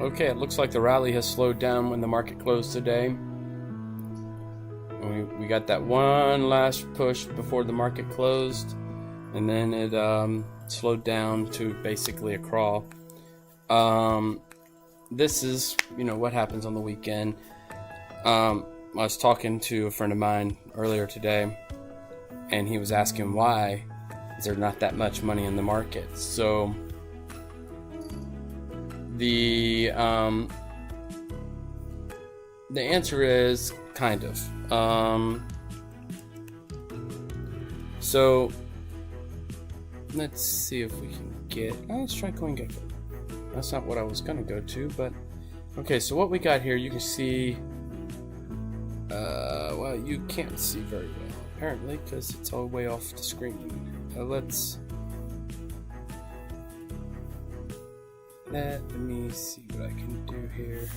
Okay, it looks like the rally has slowed down when the market closed today. We got that one last push before the market closed, and then it slowed down to basically a crawl. This is, what happens on the weekend. I was talking to a friend of mine earlier today, and he was asking why is there not that much money in the market. So the answer is kind of. So let's see if we can get. Let's try CoinGecko. That's not what I was gonna go to, but okay. So what we got here, you can see. Well, you can't see very well apparently because it's all way off the screen. Let me see what I can do here.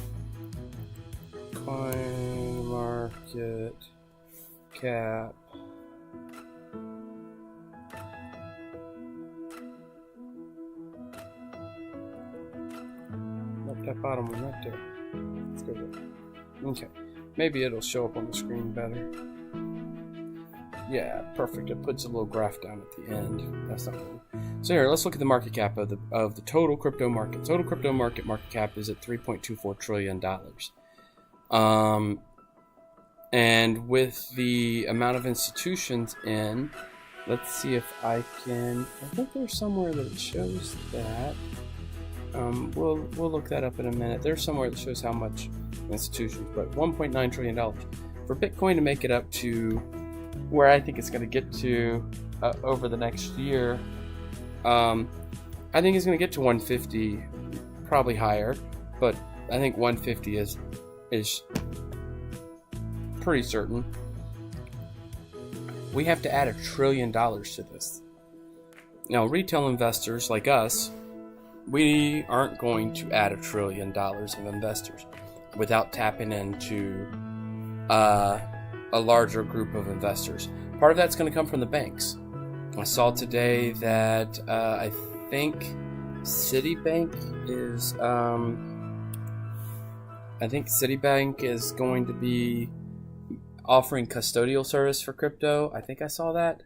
Coin market cap. Nope, that bottom one right there. Let's go there. Okay. Maybe it'll show up on the screen better. Yeah, perfect. It puts a little graph down at the end. That's not good. So here, let's look at the market cap of the total crypto market. Total crypto market cap is at $3.24 trillion. And with the amount of institutions in, let's see if I can. I think there's somewhere that it shows that. We'll look that up in a minute. There's somewhere that shows how much institutions, but $1.9 trillion for Bitcoin to make it up to where I think it's going to get to over the next year. I think it's going to get to 150, probably higher, but I think 150 is pretty certain. We have to add $1 trillion to this. Now, retail investors like us, we aren't going to add $1 trillion of investors without tapping into a larger group of investors. Part of that's going to come from the banks. I saw today that I think Citibank is going to be offering custodial service for crypto. I think I saw that.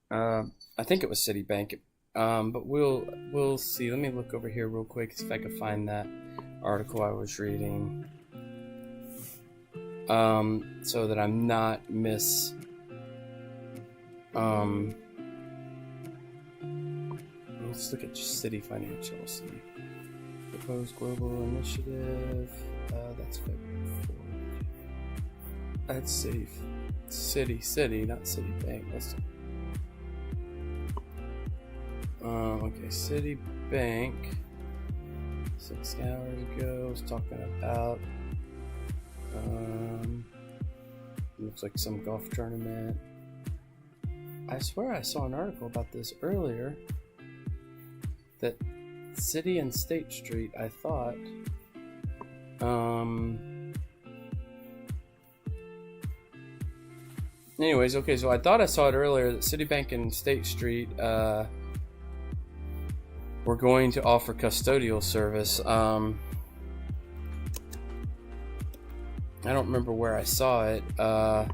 I think it was Citibank. But we'll see. Let me look over here real quick, see if I can find that article I was reading, so that I'm not let's look at Citi Financial. See, proposed global initiative. That's February 4th. That's Citi, not Citibank. Let's. Okay, Citibank, 6 hours ago, was talking about, looks like some golf tournament. I swear I saw an article about this earlier, that City and State Street, I thought, anyways, okay, so I thought I saw it earlier that Citibank and State Street, we're going to offer custodial service. I don't remember where I saw it, but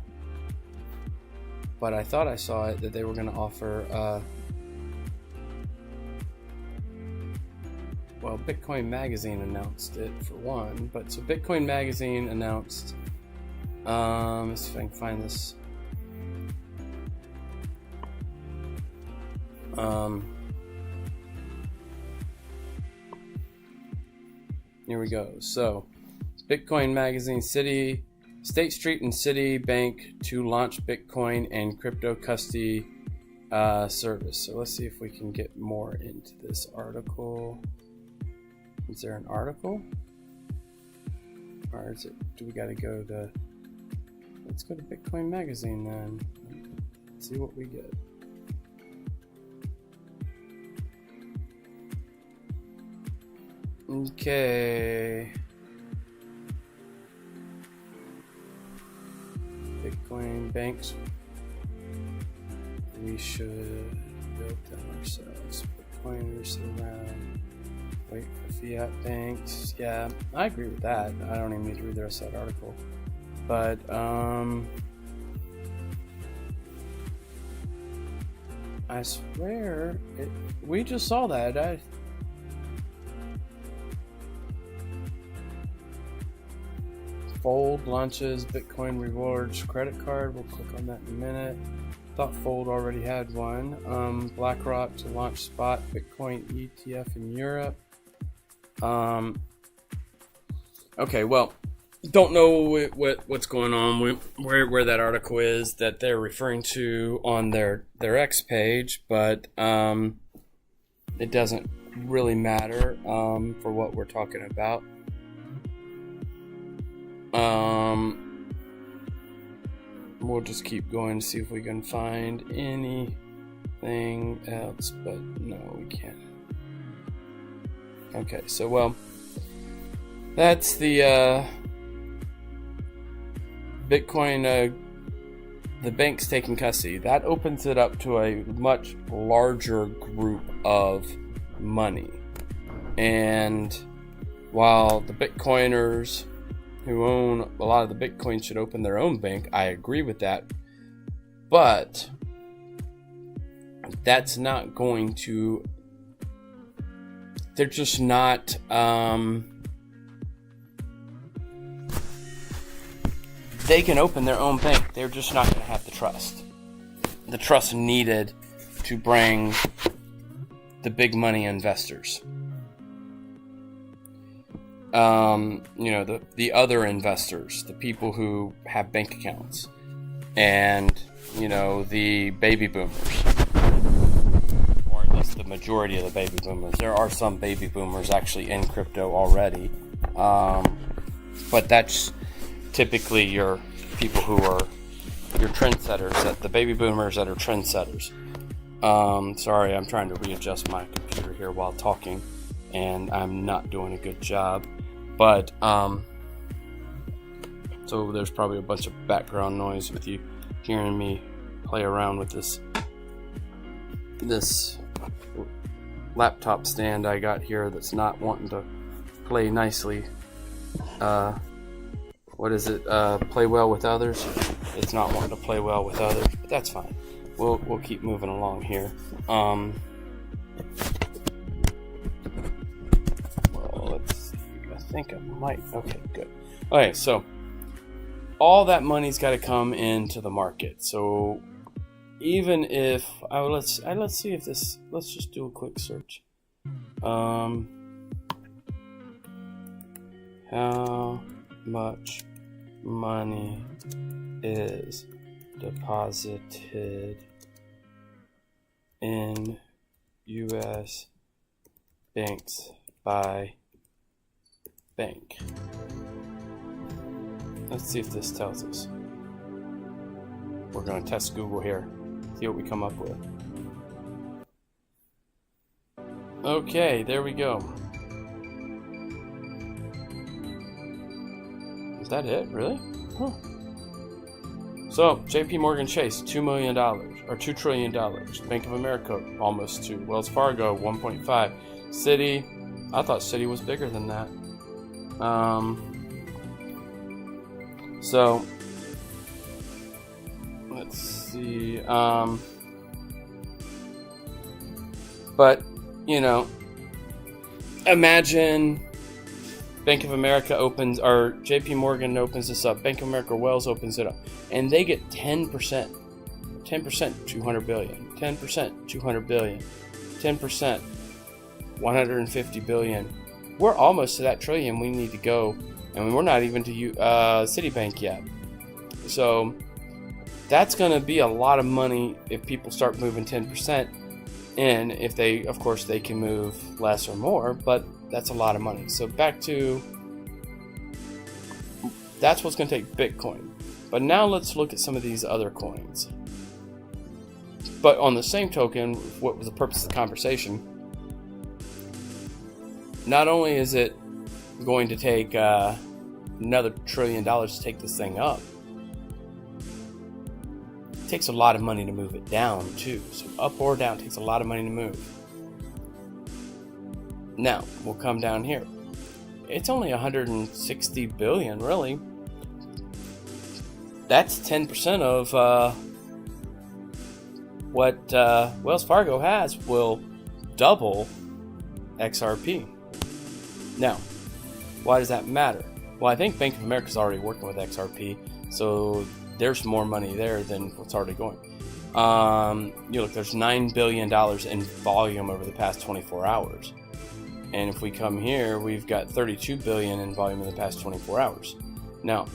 I thought I saw it that they were going to offer. Well, Bitcoin Magazine announced it for one, but so Bitcoin Magazine announced. Let's see if I can find this. Here we go. So, Bitcoin Magazine, State Street and Citibank to launch Bitcoin and crypto custody service. So let's see if we can get more into this article. Is there an article? Or is it? Do we got to go to? Let's go to Bitcoin Magazine then. Let's see what we get. Okay. Bitcoin banks. We should build them ourselves. Bitcoiners around wait for fiat banks. Yeah, I agree with that. I don't even need to read the rest of that article. But, I swear, we just saw that. Fold launches Bitcoin rewards credit card. We'll click on that in a minute. Thought Fold already had one. BlackRock to launch spot Bitcoin ETF in Europe. Okay, well, don't know what's going on, where that article is that they're referring to on their X page, but it doesn't really matter for what we're talking about. We'll just keep going to see if we can find anything else, but no, we can't. Okay, so, well, that's the Bitcoin, the bank's taking custody. That opens it up to a much larger group of money. And while the Bitcoiners who own a lot of the Bitcoin should open their own bank, I agree with that. But that's not going to... They're just not... they can open their own bank. They're just not going to have the trust. The trust needed to bring the big money investors. The other investors, the people who have bank accounts, and, the baby boomers, or at least the majority of the baby boomers. There are some baby boomers actually in crypto already, but that's typically your people who are your trendsetters, the baby boomers that are trendsetters. Sorry, I'm trying to readjust my computer here while talking, and I'm not doing a good job. But, so there's probably a bunch of background noise with you hearing me play around with this laptop stand I got here that's not wanting to play nicely. Play well with others? It's not wanting to play well with others, but that's fine. We'll keep moving along here. Let's see. I think I might. Okay, good. Okay, so all that money's got to come into the market. So even if let's see if this. Let's just do a quick search. How much money is deposited in U.S. banks by bank? Let's see if this tells us. We're going to test Google here, see what we come up with. Okay, there we go. Is that it? Really? Huh. So, JP Morgan Chase, $2 million, or $2 trillion. Bank of America, almost 2. Wells Fargo, 1.5. Citi, I thought Citi was bigger than that. So, let's see. But, imagine Bank of America opens, or JP Morgan opens this up, Bank of America Wells opens it up, and they get 10%, 200 billion, 10%, 200 billion, 10%, 150 billion. We're almost to that trillion we need to go, and we're not even to Citibank yet. So that's going to be a lot of money if people start moving 10% in. If they, of course, they can move less or more, but that's a lot of money. So back to, that's what's going to take Bitcoin. But now let's look at some of these other coins. But on the same token, what was the purpose of the conversation? Not only is it going to take another $1 trillion to take this thing up, it takes a lot of money to move it down too. So up or down takes a lot of money to move. Now, we'll come down here. It's only 160 billion, really. That's 10% of what Wells Fargo has will double XRP. Now, why does that matter? Well, I think Bank of America is already working with XRP, so there's more money there than what's already going. Look, there's $9 billion in volume over the past 24 hours. And if we come here, we've got 32 billion in volume in the past 24 hours. Now,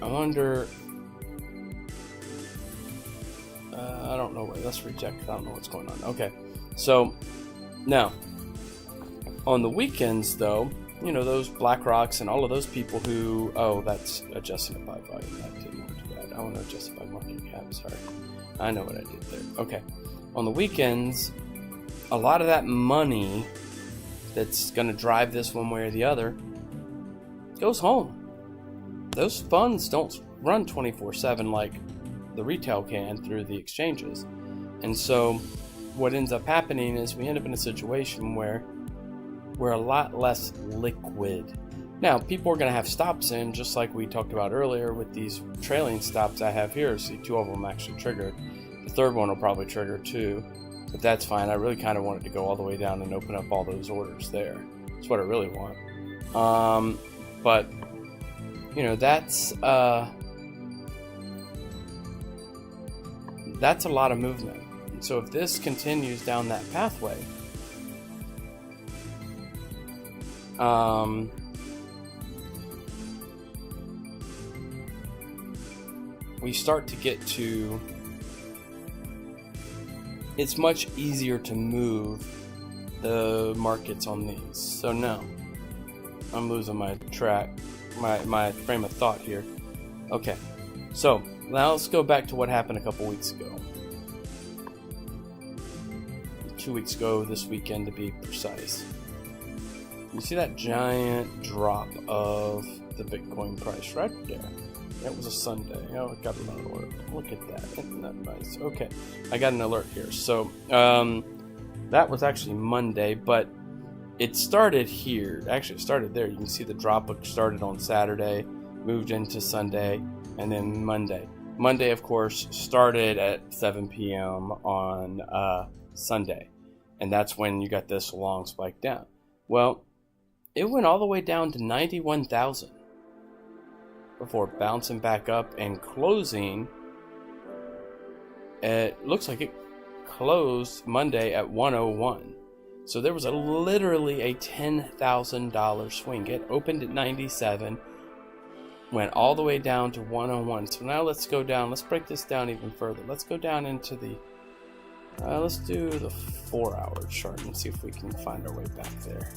I wonder, I don't know, let's reject, I don't know what's going on. Okay, so now, on the weekends though, those BlackRocks and all of those people who, that's adjusting it by volume, I didn't want to do that. I want to adjust it by market cap, sorry. I know what I did there. Okay, on the weekends, a lot of that money that's going to drive this one way or the other goes home. Those funds don't run 24/7 like the retail can through the exchanges. And so what ends up happening is we end up in a situation where we're a lot less liquid. Now, people are going to have stops in, just like we talked about earlier with these trailing stops I have here. See, 2 of them actually triggered. The third one will probably trigger too. But that's fine. I really kind of wanted to go all the way down and open up all those orders there. That's what I really want. But that's a lot of movement. And so if this continues down that pathway, we start to get to, it's much easier to move the markets on these. So now, I'm losing my track, my frame of thought here. Okay, so now let's go back to what happened a couple weeks ago. 2 weeks ago, this weekend to be precise. You see that giant drop of the Bitcoin price right there? That was a Sunday. Oh, I got an alert. Look at that. Isn't that nice? Okay, I got an alert here. So that was actually Monday, but it started here. Actually, it started there. You can see the drop started on Saturday, moved into Sunday, and then Monday. Monday, of course, started at 7 p.m. on Sunday, and that's when you got this long spike down. Well, it went all the way down to 91,000 before bouncing back up and closing. It looks like it closed Monday at 101. So there was literally a $10,000 swing. It opened at 97, went all the way down to 101. So now let's go down. Let's break this down even further. Let's go down into the, let's do the 4-hour chart and see if we can find our way back there.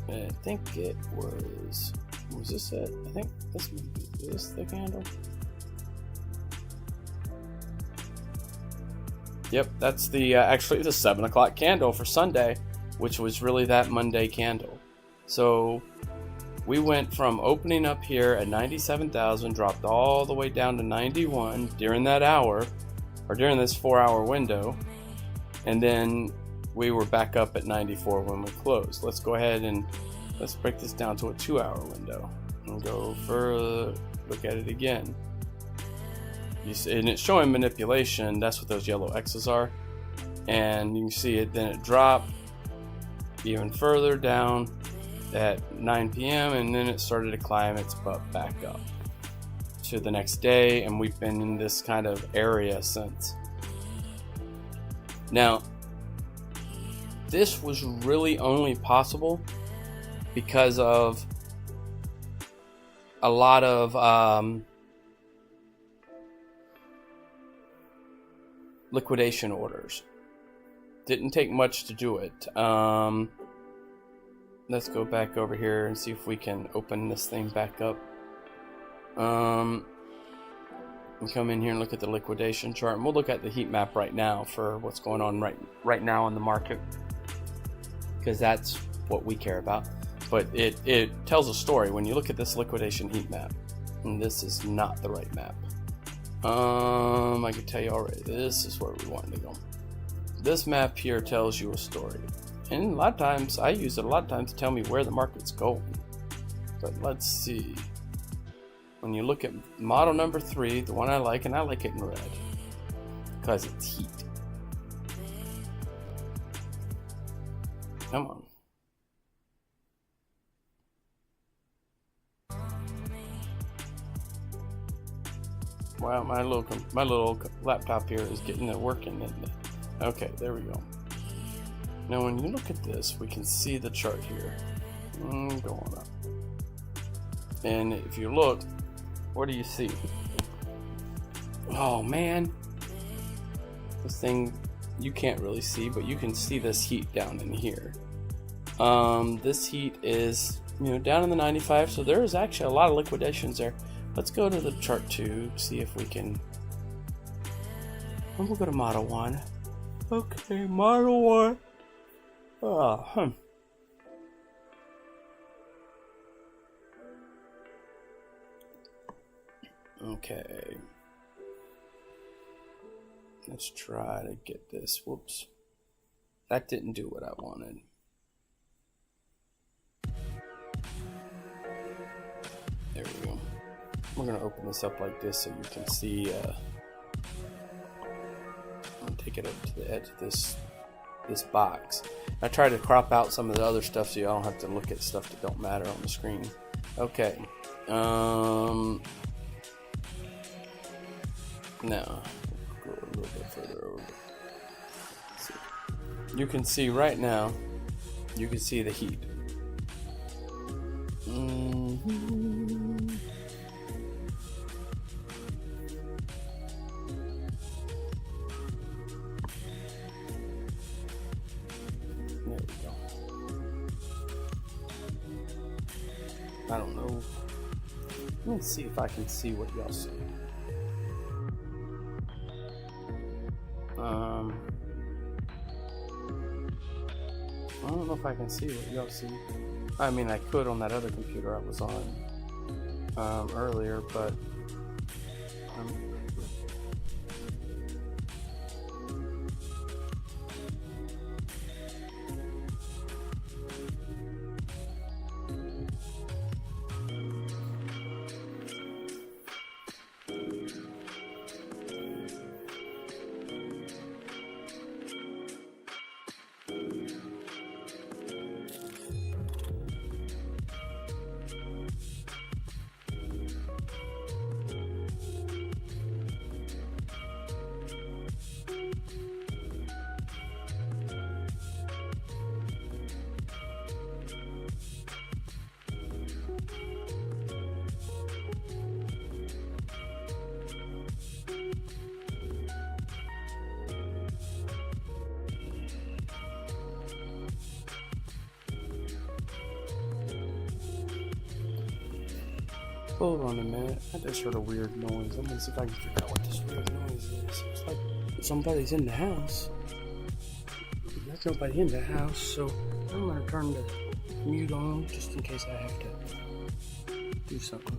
I think it was this it? I think this would be this the candle. Yep, that's the actually the 7 o'clock candle for Sunday, which was really that Monday candle. So we went from opening up here at 97,000, dropped all the way down to 91 during that hour, or during this 4-hour window, and then we were back up at 94 when we closed. Let's go ahead and let's break this down to a 2-hour window and go further, look at it again. You see, and it's showing manipulation. That's what those yellow X's are. And you can see it, then it dropped even further down at 9 p.m. and then it started to climb its butt back up to the next day, and we've been in this kind of area since. Now, this was really only possible because of a lot of liquidation orders. Didn't take much to do it. Let's go back over here and see if we can open this thing back up. And come in here and look at the liquidation chart, and we'll look at the heat map right now for what's going on right now in the market, because that's what we care about. But it tells a story when you look at this liquidation heat map, and this is not the right map. I can tell you already, this is where we wanted to go. this map here tells you a story. And a lot of times, I use it a lot of times to tell me where the market's going. But let's see. When you look at model number 3, the one I like, and I like it in red, because it's heat. Come on. Wow, my little laptop here is getting it working, isn't it? Okay, there we go. Now when you look at this, we can see the chart here. Going up. And if you look, what do you see? Oh man. This thing you can't really see, but you can see this heat down in here. This heat is, down in the 95, so there is actually a lot of liquidations there. Let's go to the chart 2, see if we can. We'll go to model 1. Okay, model 1. Okay. Let's try to get this. Whoops. That didn't do what I wanted. There we go. We're going to open this up like this so you can see. I'm going to take it up to the edge of this box. I try to crop out some of the other stuff so you don't have to look at stuff that don't matter on the screen. Okay. No. Go a little bit further over. You can see right now, you can see the heat. There we go. I don't know. Let me see if I can see what y'all see. I don't know if I can see what y'all see. I mean, I could on that other computer I was on earlier, but hold on a minute. I just heard a weird noise. Let me see if I can figure out what this weird noise is. It's like somebody's in the house. There's nobody in the house, so I'm gonna turn the mute on just in case I have to do something.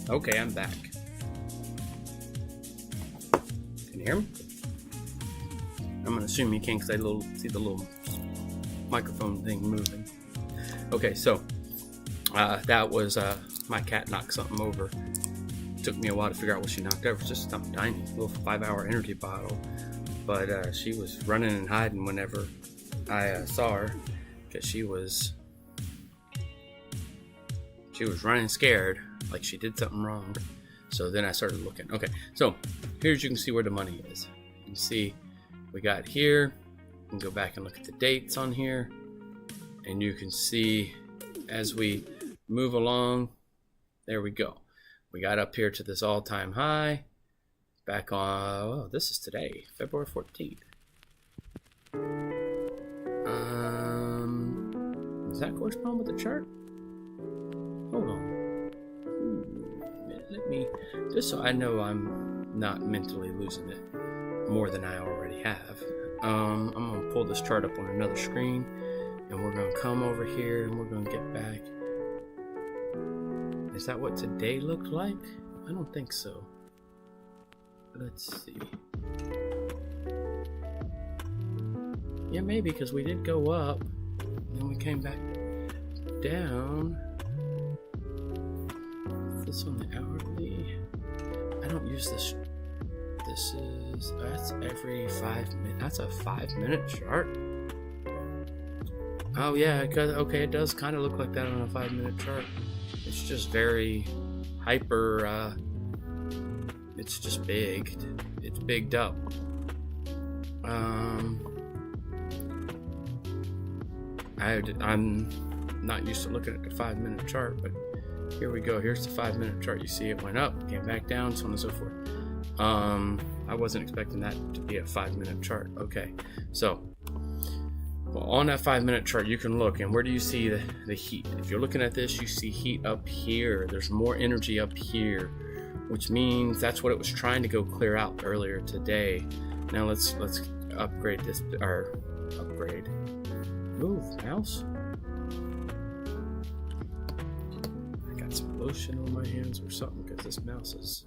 Okay, I'm back. Can you hear me? I'm gonna assume you can because I see the little microphone thing moving. Okay, so that was my cat knocked something over. Took me a while to figure out what she knocked over. It's just something tiny, a little 5-hour energy bottle. But she was running and hiding whenever I saw her, because she was running scared, like she did something wrong. So then I started looking. Okay, so here's, you can see where the money is. You can see we got here. You can go back and look at the dates on here, and you can see as we move along, there we go. We got up here to this all-time high. Back on, oh, this is today, February 14th. Does that correspond with the chart? Hold on. Let me, just so I know I'm not mentally losing it more than I already have. I'm gonna pull this chart up on another screen, and we're gonna come over here and we're gonna get back. Is that what today looked like? I don't think so. Let's see. Yeah, maybe, because we did go up, then we came back down. Is this on the hourly? I don't use this. That's every 5 minutes. That's a 5-minute chart. Oh yeah, okay, it does kind of look like that on a 5-minute chart. It's just very hyper, it's just big. It's bigged up. I'm not used to looking at the 5-minute chart, but here we go. Here's the 5-minute chart. You see it went up, came back down, so on and so forth. I wasn't expecting that to be a 5-minute chart. Okay, so well, on that 5-minute chart, you can look, and where do you see the heat? If you're looking at this, you see heat up here. There's more energy up here, which means that's what it was trying to go clear out earlier today. Now let's upgrade this, or upgrade. Move, mouse. I got some lotion on my hands or something, because this mouse is,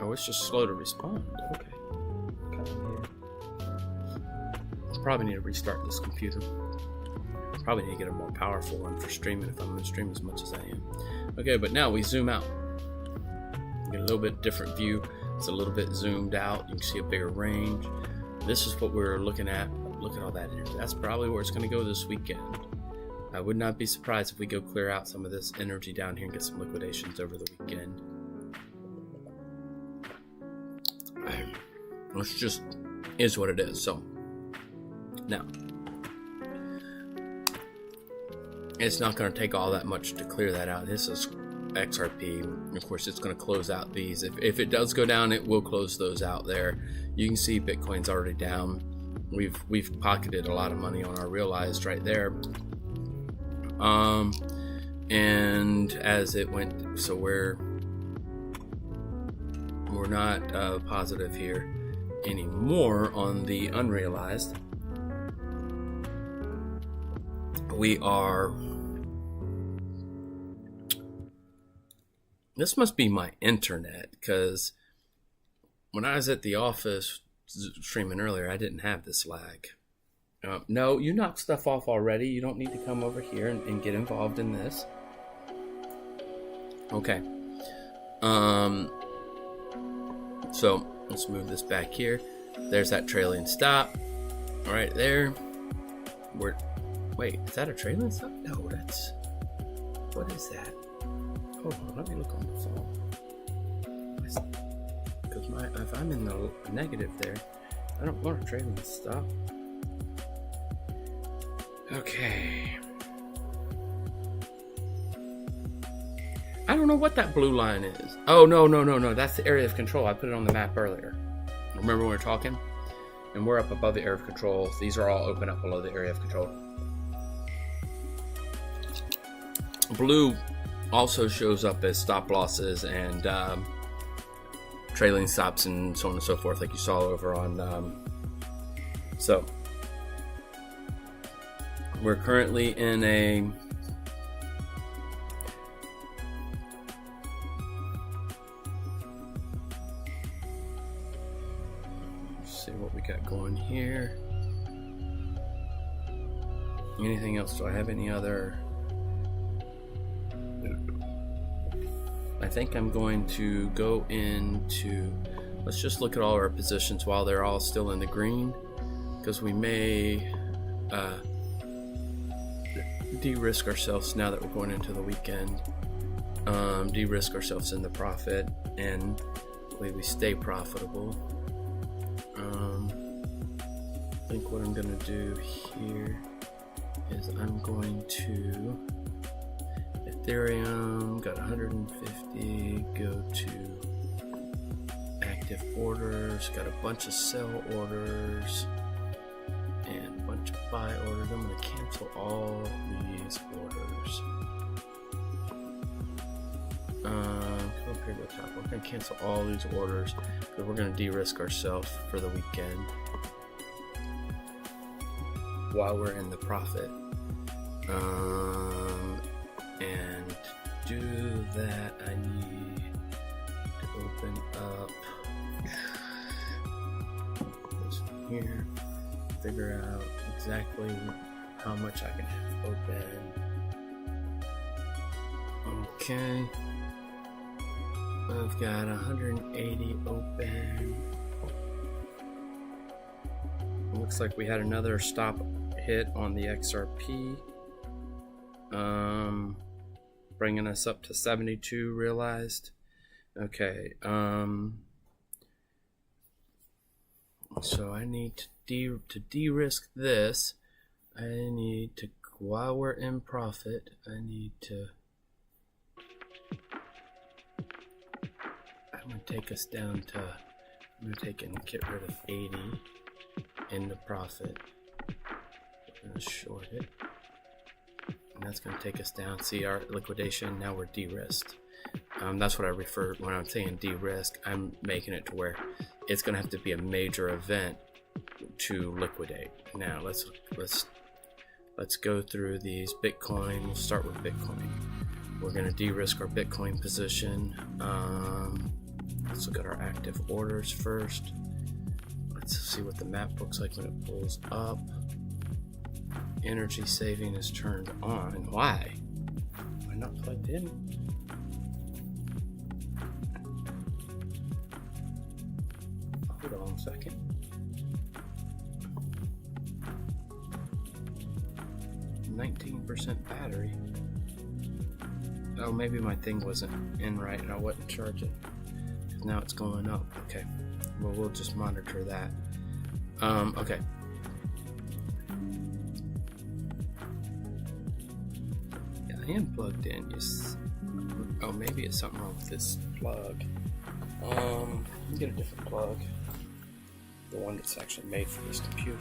oh, it's just slow to respond. Okay. Probably need to restart this computer. Probably need to get a more powerful one for streaming if I'm going to stream as much as I am. Okay, but now we zoom out. You get a little bit different view. It's a little bit zoomed out. You can see a bigger range. This is what we're looking at. Look at all that energy. That's probably where it's going to go this weekend. I would not be surprised if we go clear out some of this energy down here and get some liquidations over the weekend. It's just is what it is. So now, it's not going to take all that much to clear that out. This is XRP. Of course, it's going to close out these. If it does go down, it will close those out there. You can see Bitcoin's already down. We've pocketed a lot of money on our realized right there. And as it went, so we're not positive here anymore on the unrealized. We are, this must be my internet, because when I was at the office streaming earlier, I didn't have this lag. No, you knocked stuff off already. You don't need to come over here and get involved in this. Okay. So let's move this back here. There's that trailing stop right there. Wait, is that a trailing stop? No, what is that? Hold on, let me look on the phone. Because if I'm in the negative there, I don't want a trailing stop. Okay. I don't know what that blue line is. Oh, no. That's the area of control. I put it on the map earlier. Remember when we were talking? And we're up above the area of control. These are all open up below the area of control. Blue also shows up as stop losses and trailing stops and so on and so forth, like you saw over on. So we're currently in a Let's see what we got going here. Anything else? Do I have any other? I think I'm going to go into, let's just look at all our positions while they're all still in the green, because we may de-risk ourselves now that we're going into the weekend. De-risk ourselves in the profit, and we stay profitable. I think what I'm going to do here is I'm going to Ethereum, got 150, go to active orders, got a bunch of sell orders and a bunch of buy orders. I'm going to cancel all these orders. Come up here to the top. We're going to cancel all these orders because we're going to de-risk ourselves for the weekend while we're in the profit. And to do that, I need to open up this one here, figure out exactly how much I can have open. Okay, I've got 180 open. Looks like we had another stop hit on the XRP. Bringing us up to 72 realized. Okay, so I need to de-risk this. I need to, while we're in profit, I'm gonna take us down to, I'm gonna take and get rid of 80 in the profit. We're gonna short it. And that's going to take us down. See our liquidation. Now we're de-risked. That's what I refer when I'm saying de-risk. I'm making it to where it's going to have to be a major event to liquidate. Now let's go through these Bitcoin. We'll start with Bitcoin. We're going to de-risk our Bitcoin position. Let's look at our active orders first. Let's see what the map looks like when it pulls up. Energy saving is turned on. Why? Am I not plugged in? Hold on a second. %, battery. Oh, maybe my thing wasn't in right and I wasn't charging. Now it's going up. Okay. Well, we'll just monitor that. Okay. I am plugged in. Yes. Oh, maybe it's something wrong with this plug. Let me get a different plug. The one that's actually made for this computer.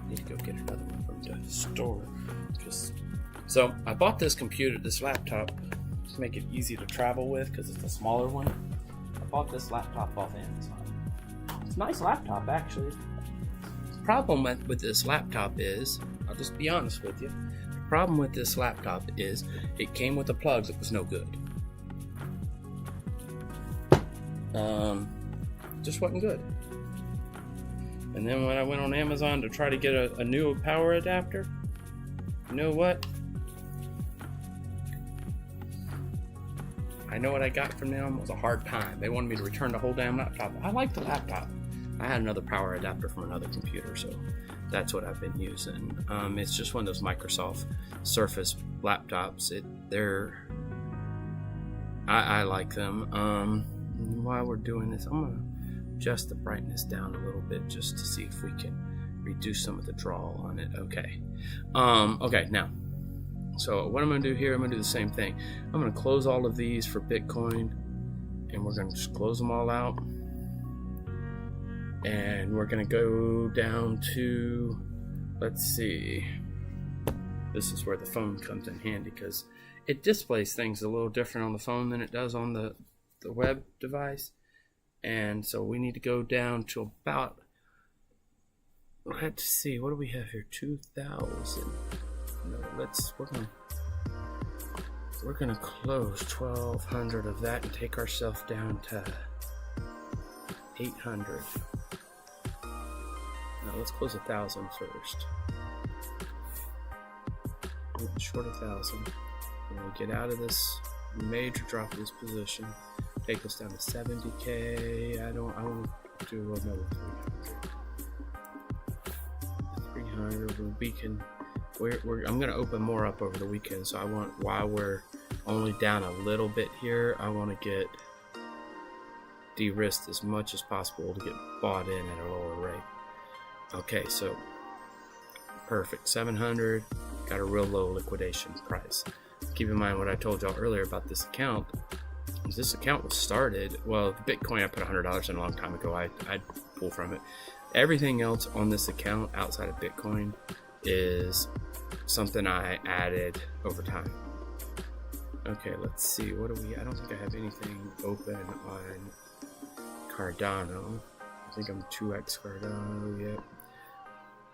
Need to go get another one from the store. So I bought this computer, this laptop, to make it easy to travel with because it's a smaller one. I bought this laptop off Amazon. It's a nice laptop, actually. The problem with this laptop is, I'll just be honest with you. The problem with this laptop is it came with a plug that was no good. Just wasn't good. And then when I went on Amazon to try to get a new power adapter, you know what? I know what I got from them was a hard time. They wanted me to return the whole damn laptop. I like the laptop. I had another power adapter from another computer, so that's what I've been using. It's just one of those Microsoft Surface laptops. I like them. While we're doing this, I'm gonna adjust the brightness down a little bit just to see if we can reduce some of the draw on it. Okay. Okay, now. So what I'm gonna do here, I'm gonna do the same thing. I'm gonna close all of these for Bitcoin, and we're gonna just close them all out. And we're gonna go down to, let's see, this is where the phone comes in handy because it displays things a little different on the phone than it does on the web device. And so we need to go down to about, let's see, what do we have here? 2,000. No, we're gonna close 1,200 of that and take ourselves down to 800. Now let's close 1,000 first. Short 1,000. When we get out of this major drop of this position, take us down to 70K. I want to do another 300. We can. I'm going to open more up over the weekend, so I want, while we're only down a little bit here, I want to get de-risked as much as possible to get bought in at a lower rate. Okay, so perfect. 700, got a real low liquidation price. Keep in mind what I told y'all earlier about this account. This account was started, well, the Bitcoin I put $100 in a long time ago. I'd pull from it. Everything else on this account outside of Bitcoin is something I added over time. Okay, let's see. What do we? I don't think I have anything open on Cardano. I think I'm 2x Cardano yet.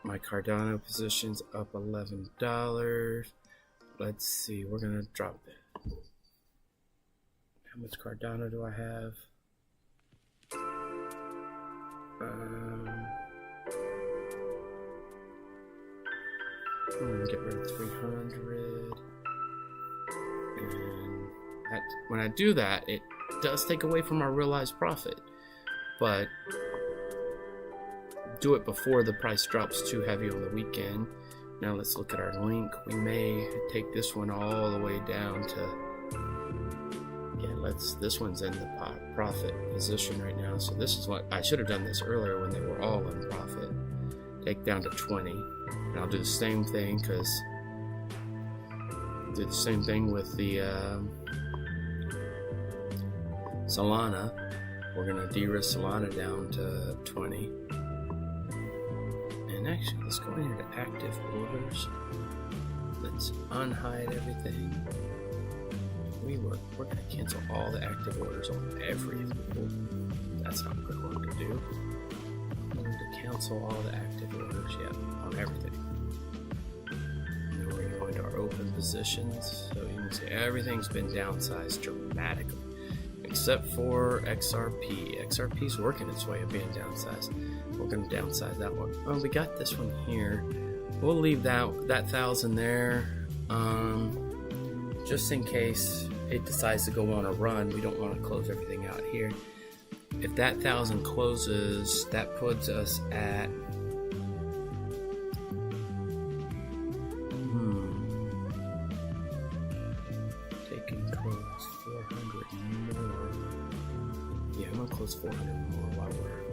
My Cardano position's up $11. Let's see. We're gonna drop it. How much Cardano do I have? I'm gonna get rid of 300, and when I do that, it does take away from our realized profit, but do it before the price drops too heavy on the weekend. Now let's look at our link. We may take this one all the way down to, this one's in the profit position right now, so this is what I should have done this earlier when they were all in profit. Take down to 20. And I'll do the same thing with the Solana. We're gonna de-risk Solana down to 20. And actually, let's go in here to active orders. Let's unhide everything. We're gonna cancel all the active orders on everything. That's not a good one to do. I'm going to cancel all the active orders, on everything. And then we're going to go into our open positions. So you can see everything's been downsized dramatically, except for XRP. XRP's working its way of being downsized. We're going to downsize that one. Oh, we got this one here. We'll leave that 1,000 there, just in case it decides to go on a run. We don't want to close everything out here. If that 1,000 closes, that puts us at taking close 400 more. Yeah, I'm gonna close 400 more while we're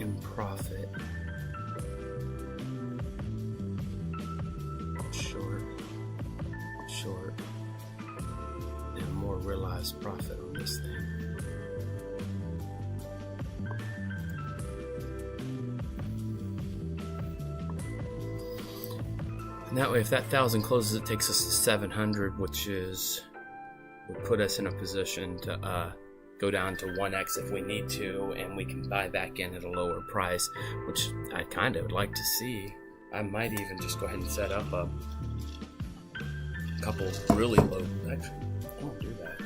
in profit. Short, and more realized profit on this thing. And that way, if that 1,000 closes, it takes us to 700, which would put us in a position to go down to 1x if we need to, and we can buy back in at a lower price, which I kind of would like to see. I might even just go ahead and set up a couple really low. Actually, I won't do that.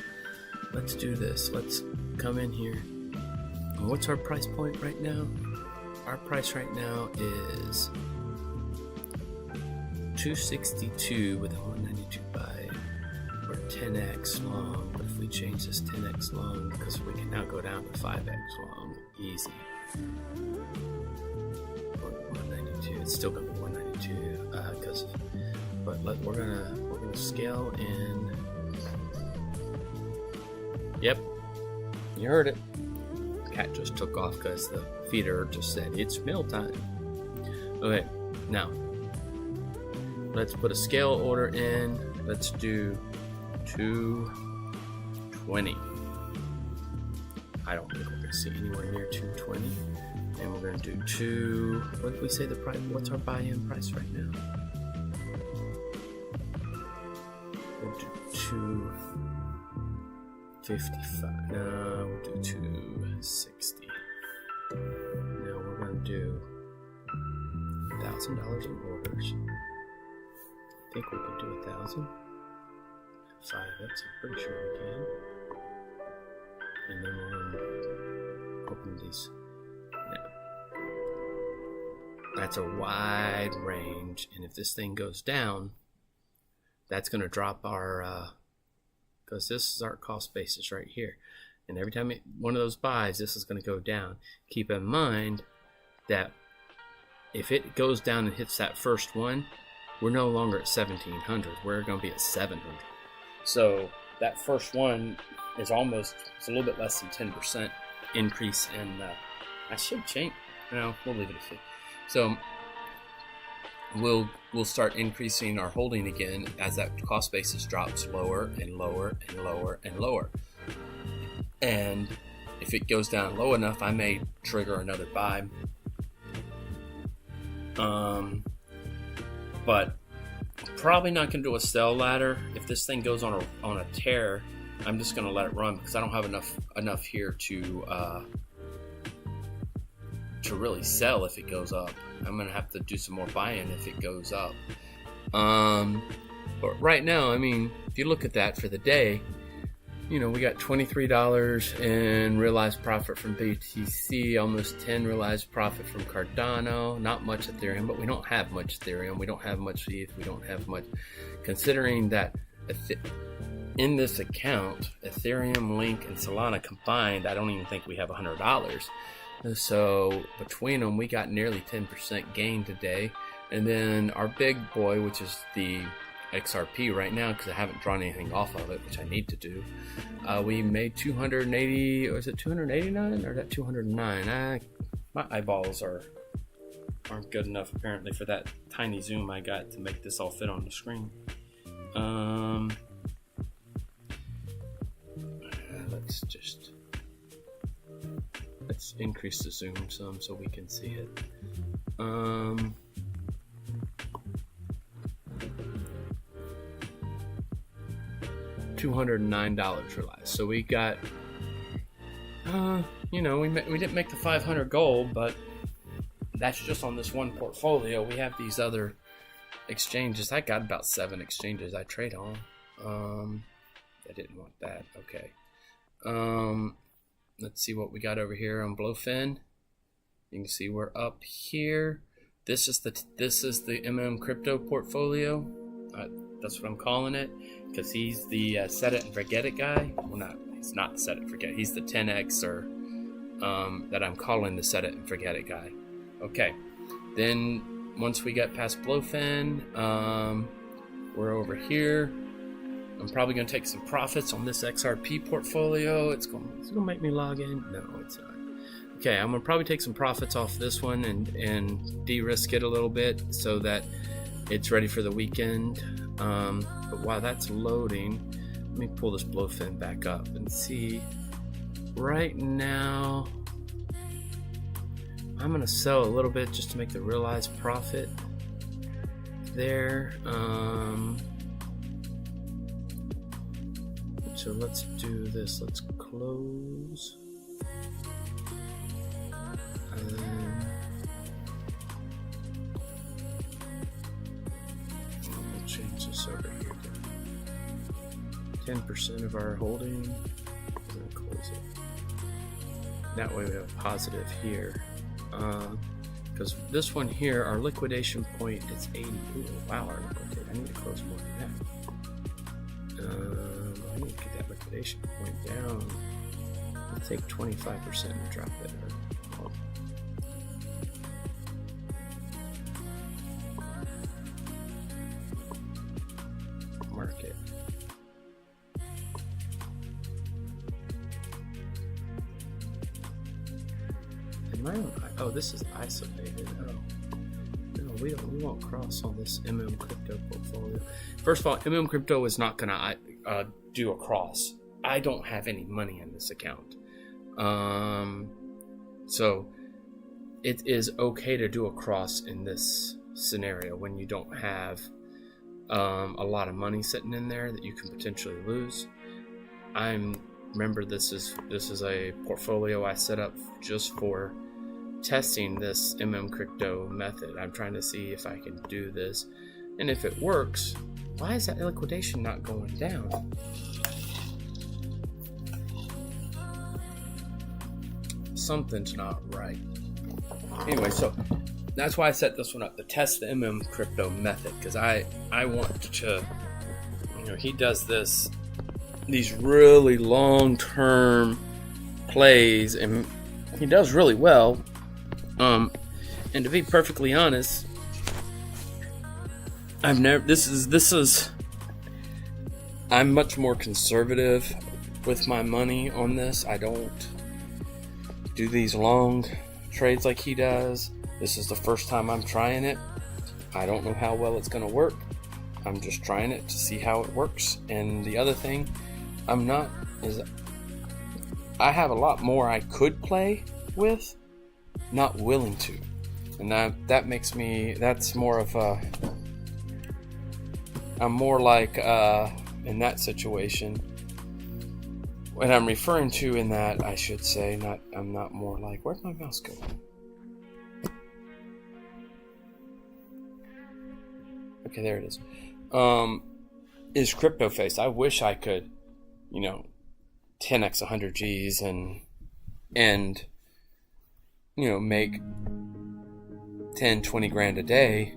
Let's do this. Let's come in here. And what's our price point right now? Our price right now is 262 with a 192 buy. We're 10x long, but if we change this 10x long, because we can now go down to 5x long, easy. 192. It's still gonna be 192 but we're gonna scale in. Yep, you heard it. The cat just took off because the feeder just said it's meal time. Okay, now let's put a scale order in. Let's do 220. I don't think we're gonna see anywhere near 220. And we're gonna do what did we say the price? What's our buy-in price right now? We'll do 255. No, we'll do 260. Now we're gonna do $1,000 in orders. I think we can do 1,000. 5x, I'm pretty sure we can. And then we're going to open these. Yeah. That's a wide range, and if this thing goes down, that's going to drop our, because this is our cost basis right here. And every time one of those buys, this is going to go down. Keep in mind that if it goes down and hits that first one, we're no longer at 1,700. We're going to be at 700. So that first one is it's a little bit less than 10% increase in, I should change, no, we'll leave it at 50. So we'll start increasing our holding again as that cost basis drops lower and lower and lower and lower. And if it goes down low enough, I may trigger another buy. But probably not going to do a sell ladder. If this thing goes on a tear, I'm just going to let it run because I don't have enough here to really sell if it goes up. I'm going to have to do some more buying if it goes up. But right now, I mean, if you look at that for the day, you know, we got $23 in realized profit from BTC, almost 10 realized profit from Cardano, not much Ethereum, but we don't have much Ethereum. We don't have much ETH. We don't have much, considering that in this account, Ethereum, Link, and Solana combined, I don't even think we have $100. So between them, we got nearly 10% gain today. And then our big boy, which is the XRP right now, because I haven't drawn anything off of it, which I need to do. We made 280, or is it 289 or is that 209? My eyeballs aren't good enough apparently for that tiny zoom I got to make this all fit on the screen. Let's increase the zoom some so we can see it. $209 realized. So we got, we didn't make the 500 gold, but that's just on this one portfolio. We have these other exchanges. I got about 7 exchanges I trade on. I didn't want that. Okay. Let's see what we got over here on Blowfin. You can see we're up here. This is the MM crypto portfolio. That's what I'm calling it, because he's the set it and forget it guy. Well, he's not set it and forget. He's the 10xer that I'm calling the set it and forget it guy. Okay. Then once we get past Blowfin, we're over here. I'm probably going to take some profits on this XRP portfolio. It's going to make me log in. No, it's not. Okay, I'm going to probably take some profits off this one and de-risk it a little bit so that it's ready for the weekend. But while that's loading, let me pull this Blowfin back up and see. Right now, I'm going to sell a little bit just to make the realized profit there. So let's do this. Let's close. We'll change this over here to 10% of our holding. I'm going to close it. That way we have a positive here. Because this one here, our liquidation point is 80. Ooh, wow, our liquidation. I need to close more than that. I need to get that liquidation point down. I'll take 25% and drop it. Market. Oh, this is isolated. Oh. No, we won't cross on this MM crypto portfolio. First of all, MM crypto is not gonna do a cross. I don't have any money in this account, so it is okay to do a cross in this scenario when you don't have a lot of money sitting in there that you can potentially lose. Remember this is a portfolio I set up just for testing this MM crypto method. I'm trying to see if I can do this, and if it works, why is that liquidation not going down? something's not right. Anyway, so that's why I set this one up, to test the Crypto method, because I want to, he does these really long-term plays, and he does really well. And to be perfectly honest, I'm much more conservative with my money on this. I don't do these long trades like he does. This is the first time I'm trying it. I don't know how well it's going to work. I'm just trying it to see how it works. And the other thing I have a lot more I could play with, not willing to. And that makes me, that's more of a, I'm more like in that situation. What I'm referring to in that, I should say, I'm not more like, where'd my mouse go? Okay, there it is. Is CryptoFace. I wish I could, 10x 100 G's and make 10, 20 grand a day.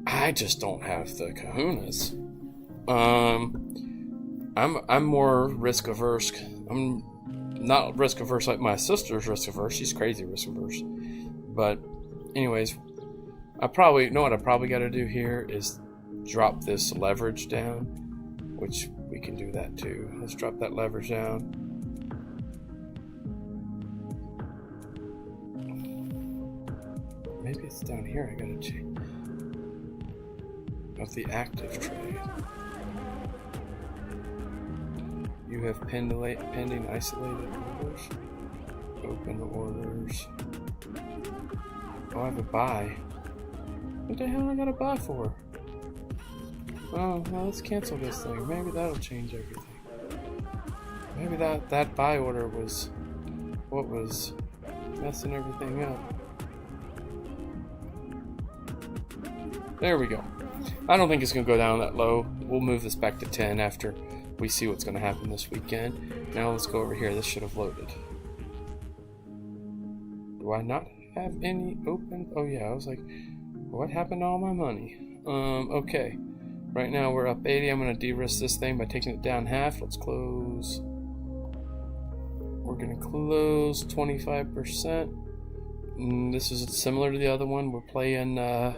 I just don't have the kahunas. I'm more risk averse. I'm not risk averse like my sister's risk averse. She's crazy risk averse. But anyways, what I probably got to do here is drop this leverage down, which we can do that too. Let's drop that leverage down. Maybe it's down here. I gotta change of the active trade. You have pending isolated orders. Open orders. Oh, I have a buy. What the hell I got a buy for? Oh, well, let's cancel this thing. Maybe that'll change everything. Maybe that buy order was what was messing everything up. There we go. I don't think it's going to go down that low. We'll move this back to 10 after we see what's going to happen this weekend. Now let's go over here. This should have loaded. Do I not have any open? Oh yeah, I was like, what happened to all my money? Okay. Right now we're up 80. I'm going to de-risk this thing by taking it down half. Let's close. We're going to close 25%. This is similar to the other one. We're playing the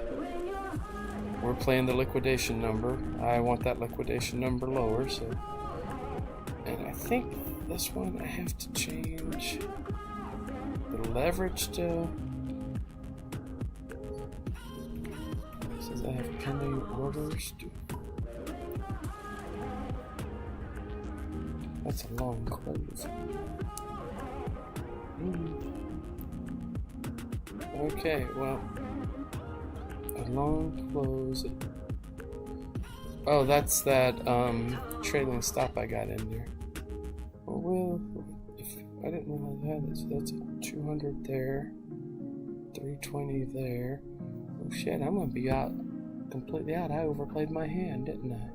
liquidation number. I want that liquidation number lower, so. And I think this one I have to change the leverage to. It says I have pending orders. That's a long close. Okay, well. A long close. Oh, that's that trailing stop I got in there. Oh, well, if I didn't realize that. So that's a 200 there, 320 there. Oh shit, I'm gonna be completely out. I overplayed my hand, didn't I?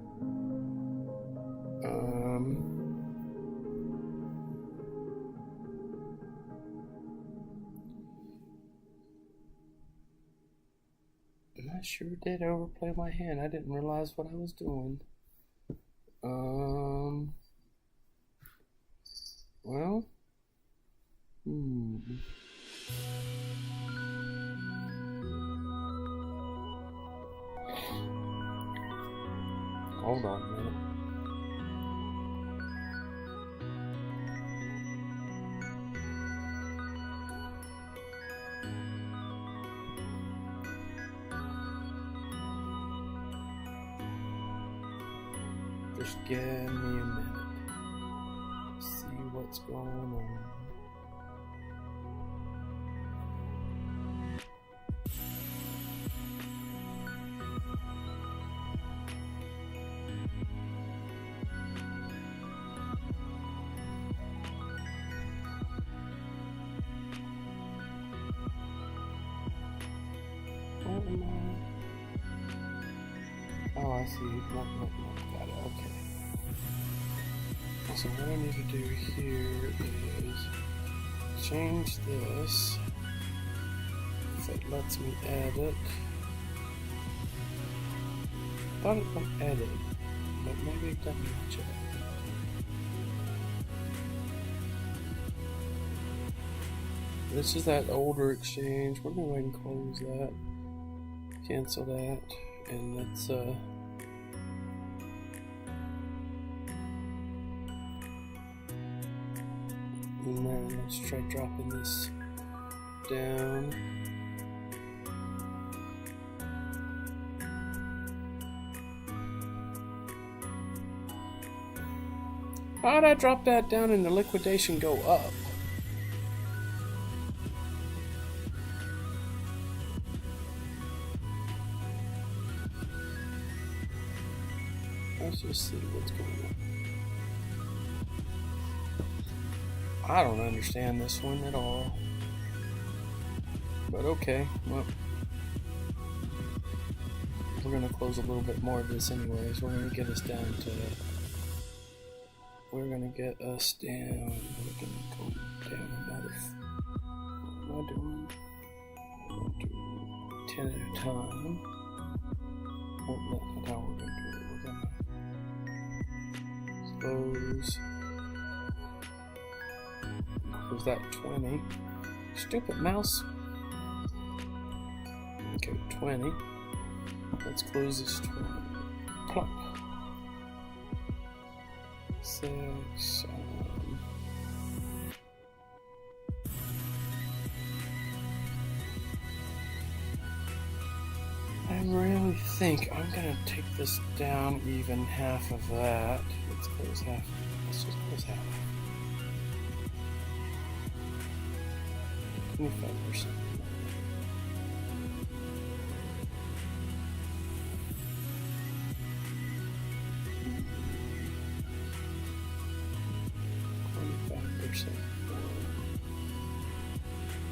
I sure did overplay my hand. I didn't realize what I was doing. Well. Hold on a minute. Just give me a minute. See what's going on. Oh, I see. Nope. Got it. Okay. So what I need to do here is change this. If it lets me edit. I thought it would edit, but maybe it doesn't let you. This is that older exchange. We're gonna go ahead and close that. Cancel that. And let's and then let's try dropping this down. How'd I drop that down and the liquidation go up? Let's just see what's going on. I don't understand this one at all. But okay, well, we're going to close a little bit more of this anyways. We're going to get us down to... We're going to get us down... We're going to go down another... What am I doing? I'm going to do 10 at a time. Oh, that's not how we're going to do it. We're going to close... Close that 20. Stupid mouse. Okay, 20. Let's close this 20. Plop. 6. I really think I'm gonna take this down even half of that. Let's close half. Let's just close half. 25%.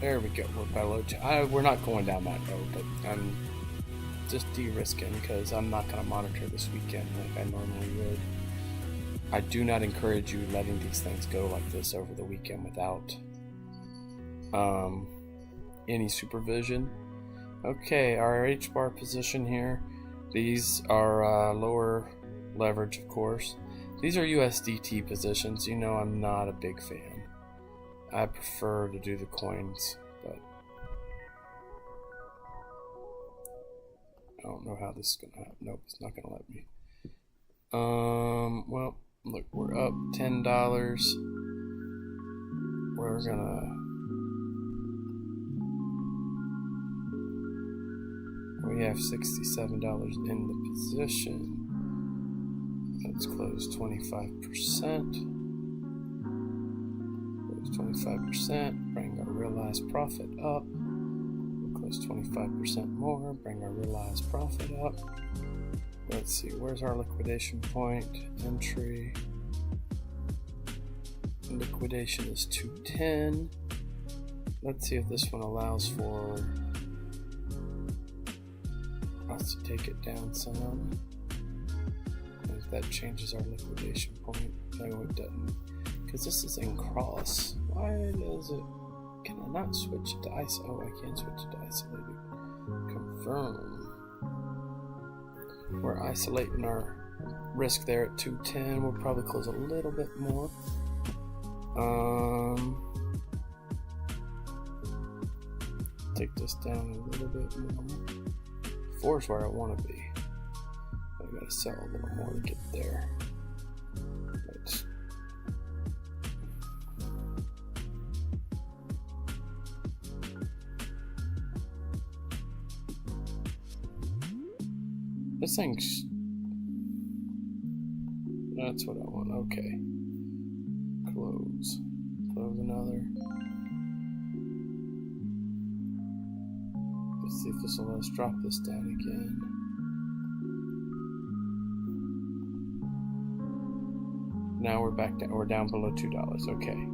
There we go. We're below. We're not going down that road, but I'm just de-risking because I'm not going to monitor this weekend like I normally would. I do not encourage you letting these things go like this over the weekend without any supervision. Okay, our H-bar position here. These are lower leverage, of course. These are USDT positions. You know I'm not a big fan. I prefer to do the coins, but I don't know how this is gonna happen. Nope, it's not gonna let me. Well, look, we're up $10. We're gonna we have $67 in the position. Let's close 25%. 25%, bring our realized profit up. We'll close 25% more, bring our realized profit up. Let's see, where's our liquidation point? Entry. Liquidation is 210. Let's see if this one allows for us to take it down some. If that changes our liquidation point. No, it doesn't. Because this is in cross. Why does it... Can I not switch it to ISO? Oh, I can switch it to isolated. Confirm. We're isolating our risk there at 210. We'll probably close a little bit more. Take this down a little bit more. 4 is where I want to be. I gotta sell a little more to get there. Let's... This thing's... That's what I want. Okay. Close. Close another. Let's see if this will let us drop this down again. Now we're back down. We're down below $2. Okay.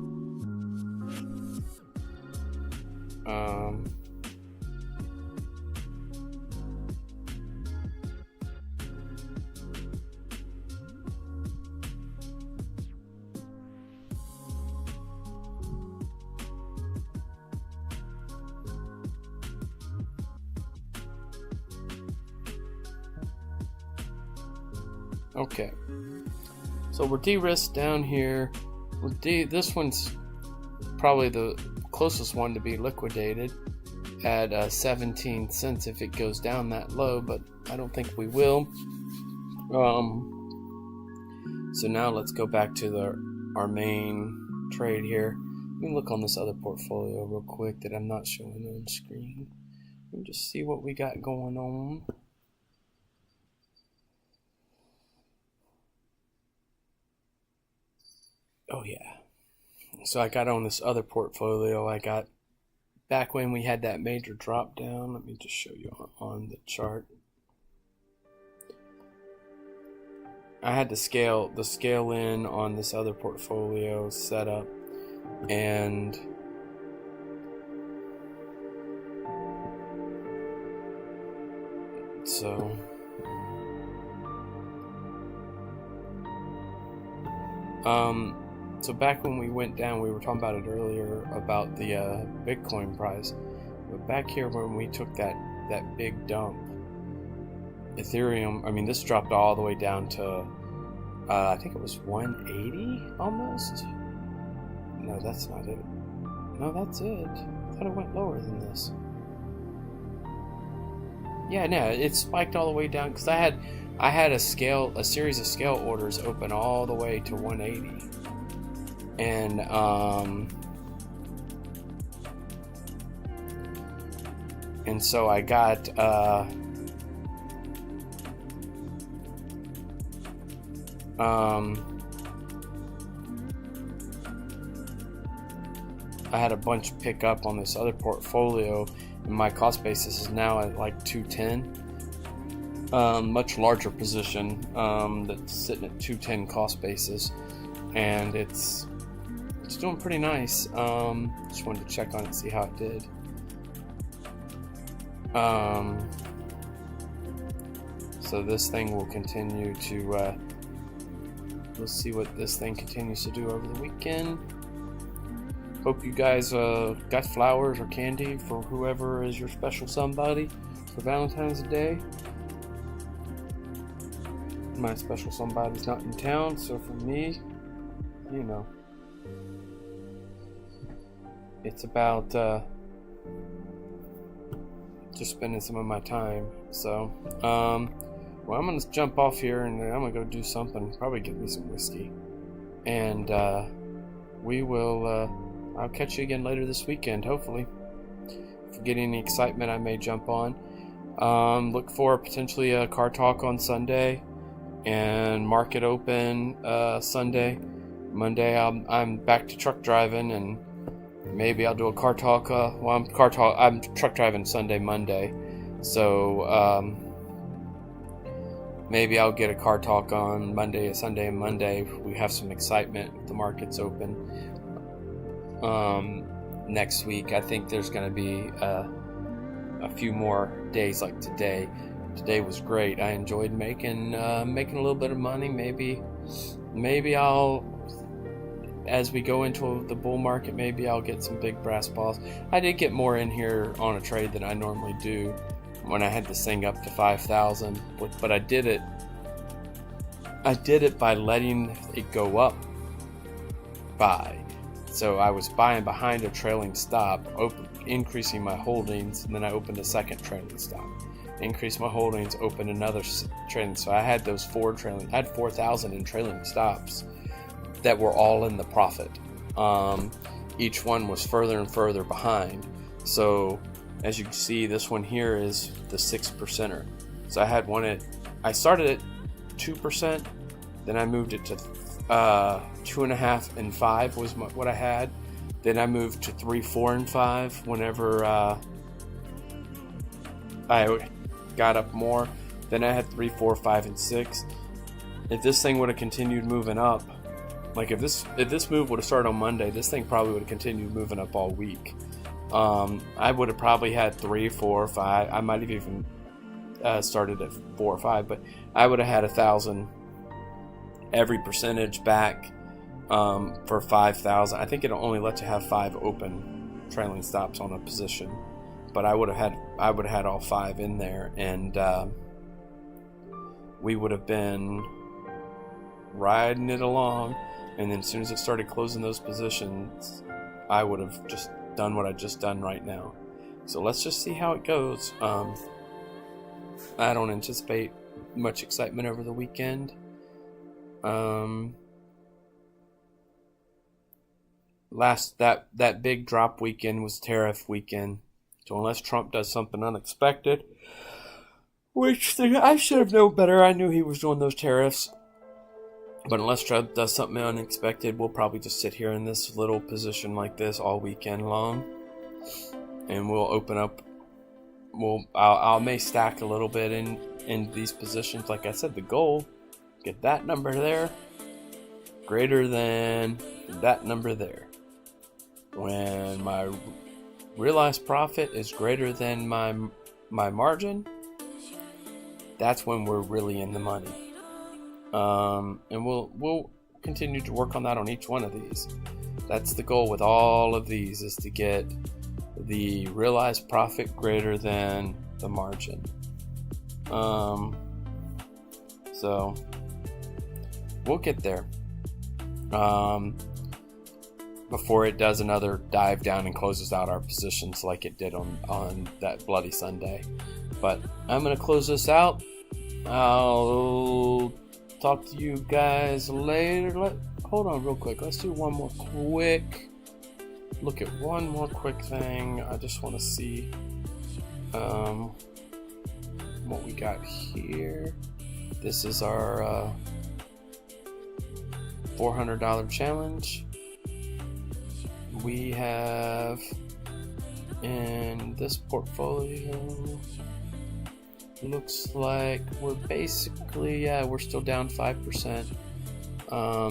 Okay. So we're de-risked down here. This one's probably the closest one to be liquidated at 17 cents if it goes down that low, but I don't think we will. So now let's go back to our main trade here. Let me look on this other portfolio real quick that I'm not showing on screen. Let me just see what we got going on. Oh yeah. So I got on this other portfolio. I got back when we had that major drop down. Let me just show you on the chart. I had the scale in on this other portfolio set up, and so so back when we went down, we were talking about it earlier about the Bitcoin price, but back here when we took that big dump, Ethereum, I mean, this dropped all the way down to I think it was 180 almost. No, that's not it. No, that's it. I thought it went lower than this. Yeah, no, it spiked all the way down because I had a series of scale orders open all the way to 180, and so I got I had a bunch pick up on this other portfolio, and my cost basis is now at like 210. Much larger position that's sitting at 210 cost basis, and it's doing pretty nice. Just wanted to check on it, see how it did. So this thing will continue to we'll see what this thing continues to do over the weekend. Hope you guys got flowers or candy for whoever is your special somebody for Valentine's Day. My special somebody's not in town, so for me, you know, it's about just spending some of my time. So, well, I'm gonna jump off here and I'm gonna go do something. Probably get me some whiskey, and we will. I'll catch you again later this weekend, hopefully. If you get any excitement, I may jump on. Look for potentially a car talk on Sunday, and market open Sunday. Monday, I'm back to truck driving, and maybe I'll do a car talk. I'm truck driving Sunday, Monday, so maybe I'll get a car talk on Sunday and Monday. We have some excitement. The market's open. Next week, I think there's going to be a few more days like today. Today was great. I enjoyed making a little bit of money. Maybe I'll, as we go into the bull market, maybe I'll get some big brass balls. I did get more in here on a trade than I normally do when I had this thing up to 5,000, but I did it by letting it go up by. So I was buying behind a trailing stop, increasing my holdings, and then I opened a second trailing stop. Increased my holdings, opened another trailing. So I had those I had 4,000 in trailing stops that were all in the profit. Each one was further and further behind. So as you can see, this one here is the 6%er. So I had one I started at 2%, then I moved it to 2.5 and 5 was what I had. Then I moved to 3, 4, and 5 whenever I got up more. Then I had 3, 4, 5, and 6. If this thing would have continued moving up, like if this move would have started on Monday, this thing probably would have continued moving up all week. I would have probably had 3, 4, 5. I might have even started at 4 or 5, but I would have had 1,000 every percentage back for 5,000. I think it'll only let you have 5 open trailing stops on a position, but I would have had all 5 in there, and we would have been riding it along, and then as soon as it started closing those positions, I would have just done what I just done right now. So let's just see how it goes. I don't anticipate much excitement over the weekend. That big drop weekend was tariff weekend. So unless Trump does something unexpected, which I should have known better. I knew he was doing those tariffs. But unless Trump does something unexpected, we'll probably just sit here in this little position like this all weekend long. And we'll open up. I may stack a little bit in these positions. Like I said, the goal, get that number there greater than that number there. When my realized profit is greater than my margin, that's when we're really in the money. And we'll continue to work on that on each one of these. That's the goal with all of these, is to get the realized profit greater than the margin. So we'll get there. Before it does another dive down and closes out our positions like it did on that Bloody Sunday. But I'm going to close this out. I'll talk to you guys later. Hold on real quick. Let's do one more quick look at one more quick thing. I just want to see what we got here. This is our $400 challenge. We have in this portfolio, looks like we're basically, we're still down 5%.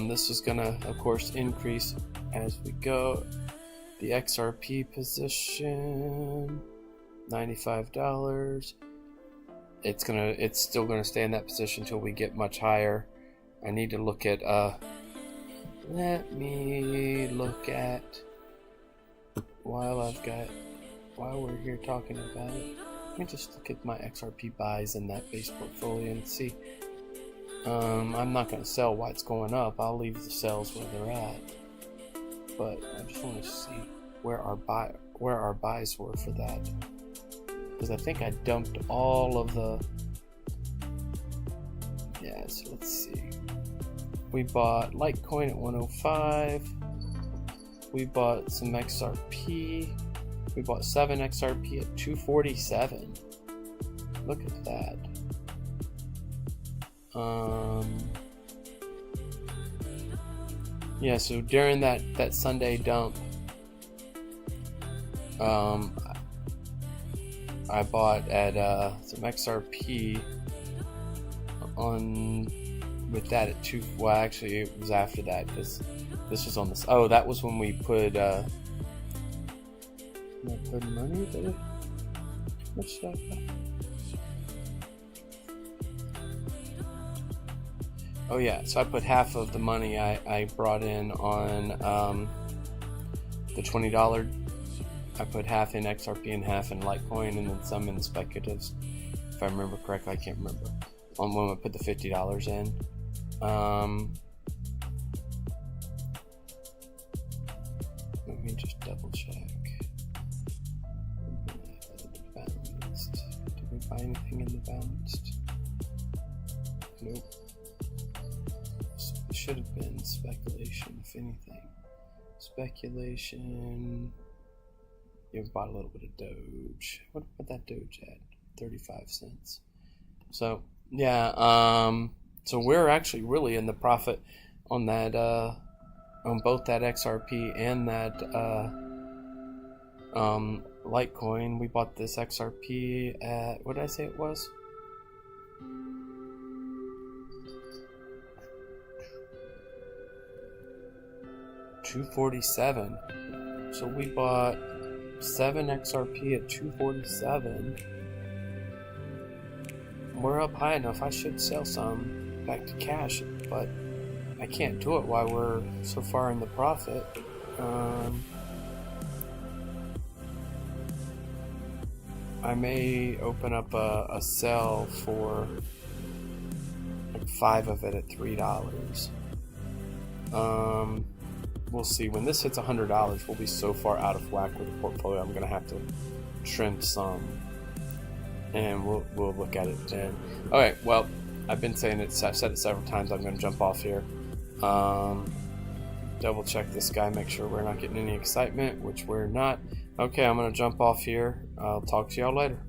This is gonna, of course, increase as we go. The XRP position, $95. It's still gonna stay in that position until we get much higher. I need to look at let me look at while we're here talking about it. Let me just look at my XRP buys in that base portfolio and see. I'm not going to sell while it's going up. I'll leave the sales where they're at. But I just want to see where our buys were for that, because I think I dumped all of the. Yeah, so let's see. We bought Litecoin at 105. We bought some XRP. We bought 7 XRP at 247. Look at that. Yeah, so during that Sunday dump, I bought at some XRP with that at 2. Well, actually, it was after that, because this was on this. Oh, that was when we put money there. What's that? Oh yeah, so I put half of the money I brought in on the $20. I put half in XRP and half in Litecoin, and then some in the speculatives. If I remember correctly, I can't remember. On when I put the $50 in. Let me just double check. Balanced. Did we buy anything in the balanced? Nope. It should have been speculation, if anything. Speculation. Yeah, we bought a little bit of Doge. What that Doge at? 35 cents. So yeah, so we're actually really in the profit on that, on both that XRP and that Litecoin. We bought this XRP at, what did I say it was? $247. So we bought 7 XRP at $247. We're up high enough. I should sell some back to cash, but I can't do it while we're so far in the profit. I may open up a sell for get 5 of it at $3. We'll see. When this hits $100, we'll be so far out of whack with the portfolio. I'm gonna have to trim some, and we'll look at it then. All right. Well, I've been saying it. I've said it several times. I'm gonna jump off here. Double check this guy, make sure we're not getting any excitement, which we're not. Okay, I'm gonna jump off here. I'll talk to y'all later.